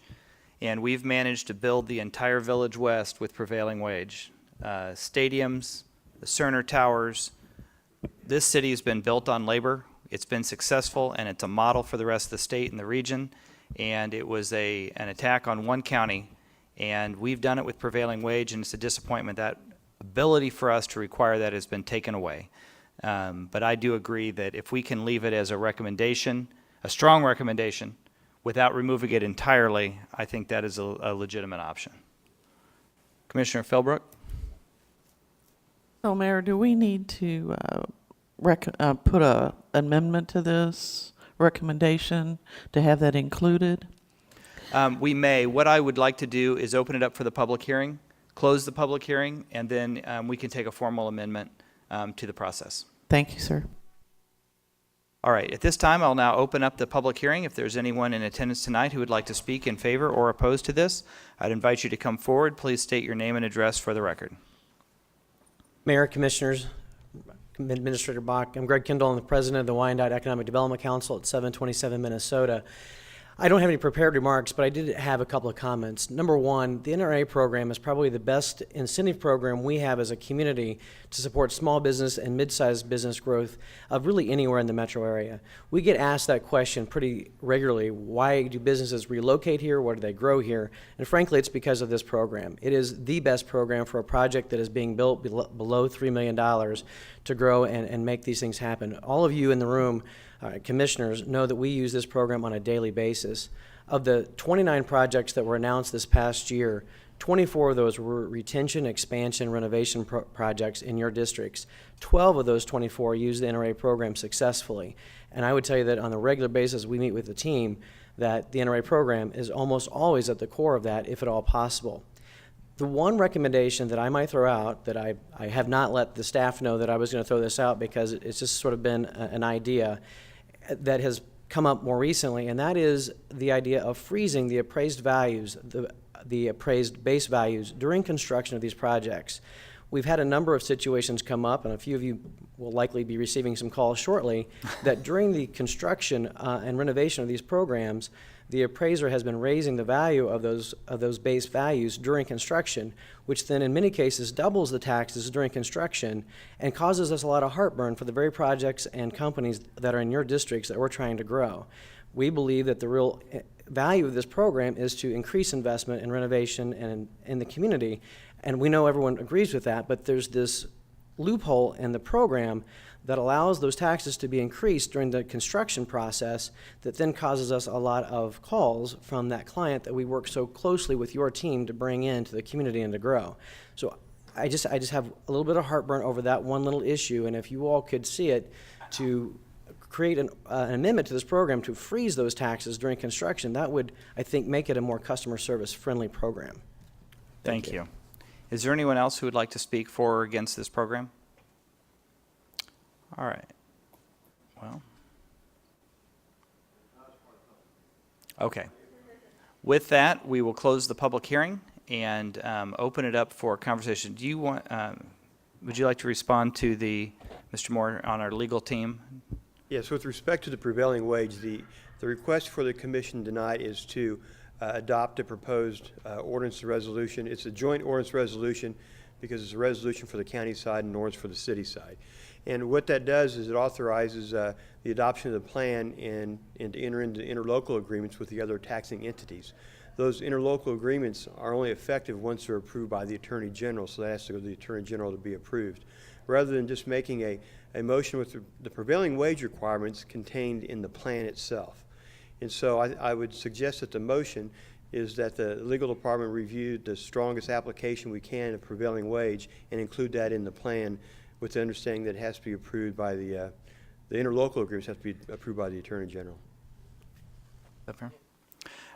and we've managed to build the entire Village West with prevailing wage. Stadiums, the Cerner Towers. This city has been built on labor. It's been successful, and it's a model for the rest of the state and the region. And it was an attack on one county, and we've done it with prevailing wage, and it's a disappointment that ability for us to require that has been taken away. But I do agree that if we can leave it as a recommendation, a strong recommendation, without removing it entirely, I think that is a legitimate option. Commissioner Philbrook? So, Mayor, do we need to put an amendment to this recommendation to have that included? We may. What I would like to do is open it up for the public hearing, close the public hearing, and then we can take a formal amendment to the process. Thank you, sir. All right. At this time, I'll now open up the public hearing. If there's anyone in attendance tonight who would like to speak in favor or opposed to this, I'd invite you to come forward. Please state your name and address for the record. Mayor, Commissioners, Administrator Bach, I'm Greg Kendall. I'm the president of the Wyandotte Economic Development Council at 727 Minnesota. I don't have any prepared remarks, but I did have a couple of comments. Number one, the NRA program is probably the best incentive program we have as a community to support small business and mid-sized business growth of really anywhere in the metro area. We get asked that question pretty regularly. Why do businesses relocate here? Why do they grow here? And frankly, it's because of this program. It is the best program for a project that is being built below $3 million to grow and make these things happen. All of you in the room, commissioners, know that we use this program on a daily basis. Of the 29 projects that were announced this past year, 24 of those were retention, expansion, renovation projects in your districts. 12 of those 24 used the NRA program successfully. And I would tell you that on a regular basis, we meet with the team that the NRA program is almost always at the core of that, if at all possible. The one recommendation that I might throw out, that I have not let the staff know that I was going to throw this out because it's just sort of been an idea that has come up more recently, and that is the idea of freezing the appraised values, the appraised base values during construction of these projects. We've had a number of situations come up, and a few of you will likely be receiving some calls shortly, that during the construction and renovation of these programs, the appraiser has been raising the value of those base values during construction, which then in many cases doubles the taxes during construction and causes us a lot of heartburn for the very projects and companies that are in your districts that we're trying to grow. We believe that the real value of this program is to increase investment in renovation and in the community, and we know everyone agrees with that, but there's this loophole in the program that allows those taxes to be increased during the construction process that then causes us a lot of calls from that client that we work so closely with your team to bring into the community and to grow. So I just have a little bit of heartburn over that one little issue, and if you all could see it, to create an amendment to this program to freeze those taxes during construction, that would, I think, make it a more customer service friendly program. Thank you. Is there anyone else who would like to speak for or against this program? All right. Well. Okay. With that, we will close the public hearing and open it up for conversation. Do you want? Would you like to respond to Mr. Moore on our legal team? Yes. With respect to the prevailing wage, the request for the commission tonight is to adopt a proposed ordinance resolution. It's a joint ordinance resolution because it's a resolution for the county side and an ordinance for the city side. And what that does is it authorizes the adoption of the plan and to enter into interlocal agreements with the other taxing entities. Those interlocal agreements are only effective once they're approved by the Attorney General, so that has to go to the Attorney General to be approved. Rather than just making a motion with the prevailing wage requirements contained in the plan itself. And so I would suggest that the motion is that the legal department review the strongest application we can of prevailing wage and include that in the plan, with the understanding that it has to be approved by the interlocal agreements have to be approved by the Attorney General. Is that fair?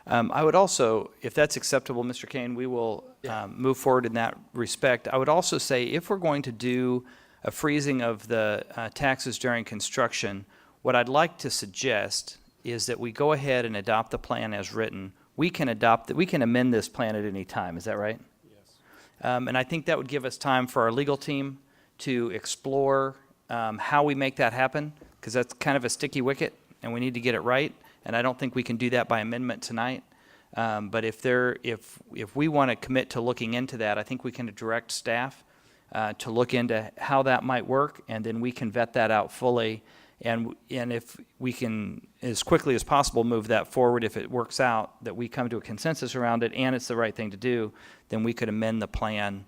I would also, if that's acceptable, Mr. Kane, we will move forward in that respect. I would also say if we're going to do a freezing of the taxes during construction, what I'd like to suggest is that we go ahead and adopt the plan as written. We can amend this plan at any time. Is that right? Yes. And I think that would give us time for our legal team to explore how we make that happen, because that's kind of a sticky wicket, and we need to get it right. And I don't think we can do that by amendment tonight. But if we want to commit to looking into that, I think we can direct staff to look into how that might work, and then we can vet that out fully. And if we can, as quickly as possible, move that forward, if it works out, that we come to a consensus around it and it's the right thing to do, then we could amend the plan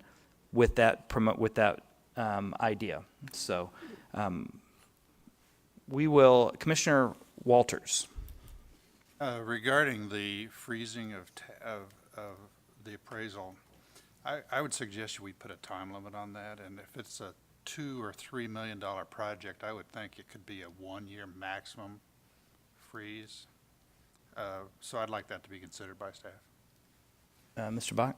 with that idea. So we will, Commissioner Walters. Regarding the freezing of the appraisal, I would suggest we put a time limit on that, and if it's a $2 or $3 million project, I would think it could be a 1-year maximum freeze. So I'd like that to be considered by staff. Mr. Bach,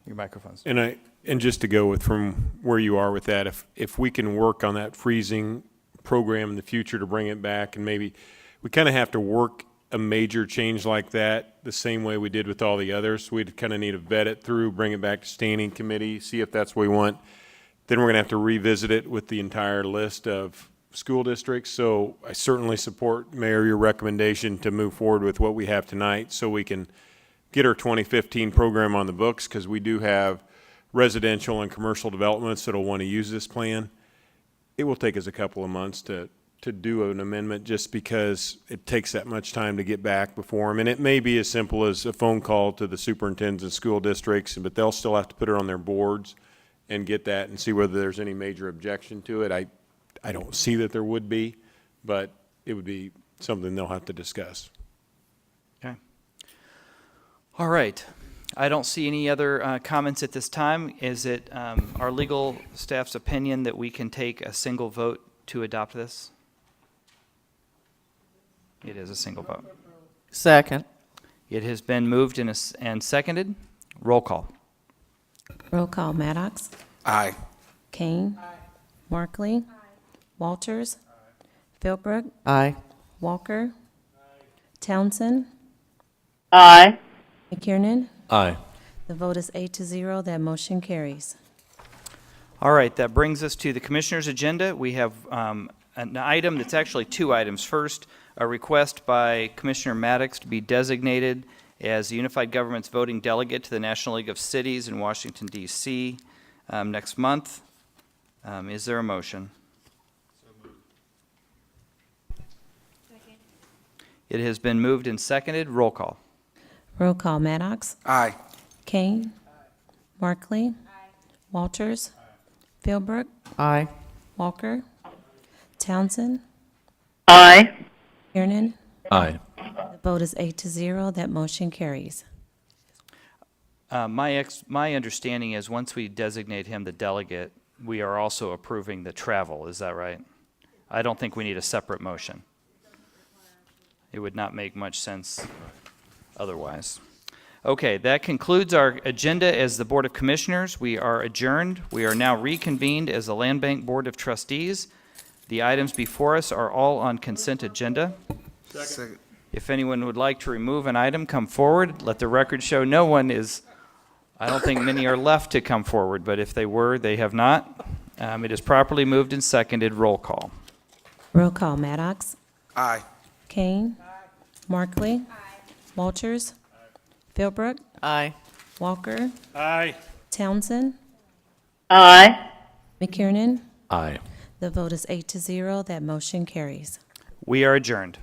your microphone's. And just to go with from where you are with that, if we can work on that freezing program in the future to bring it back, and maybe we kind of have to work a major change like that the same way we did with all the others. We'd kind of need to vet it through, bring it back to standing committee, see if that's what we want. Then we're going to have to revisit it with the entire list of school districts. So I certainly support, Mayor, your recommendation to move forward with what we have tonight so we can get our 2015 program on the books, because we do have residential and commercial developments that will want to use this plan. It will take us a couple of months to do an amendment, just because it takes that much time to get back before them. And it may be as simple as a phone call to the superintendents of school districts, but they'll still have to put it on their boards and get that and see whether there's any major objection to it. I don't see that there would be, but it would be something they'll have to discuss. Okay. All right. I don't see any other comments at this time. Is it our legal staff's opinion that we can take a single vote to adopt this? It is a single vote. Second. It has been moved and seconded. Roll call. Roll call, Maddox. Aye. Kane. Markley. Walters. Philbrook. Aye. Walker. Townsend. Aye. McKiernan. Aye. The vote is 8-0. That motion carries. All right, that brings us to the Commissioner's agenda. We have an item that's actually two items. First, a request by Commissioner Maddox to be designated as the Unified Government's voting delegate to the National League of Cities in Washington, D.C. Next month. Is there a motion? Second. It has been moved and seconded. Roll call. Roll call, Maddox. Aye. Kane. Markley. Walters. Philbrook. Aye. Walker. Townsend. Aye. Kiernan. Aye. The vote is 8-0. That motion carries. My understanding is once we designate him the delegate, we are also approving the travel. Is that right? I don't think we need a separate motion. It would not make much sense otherwise. Okay, that concludes our agenda as the Board of Commissioners. We are adjourned. We are now reconvened as the Land Bank Board of Trustees. The items before us are all on consent agenda. Second. If anyone would like to remove an item, come forward. Let the record show no one is, I don't think many are left to come forward, but if they were, they have not. It is properly moved and seconded. Roll call. Roll call, Maddox. Aye. Kane. Markley. Walters. Philbrook. Aye. Walker. Aye. Townsend. Aye. McKiernan. Aye. The vote is 8-0. That motion carries. We are adjourned.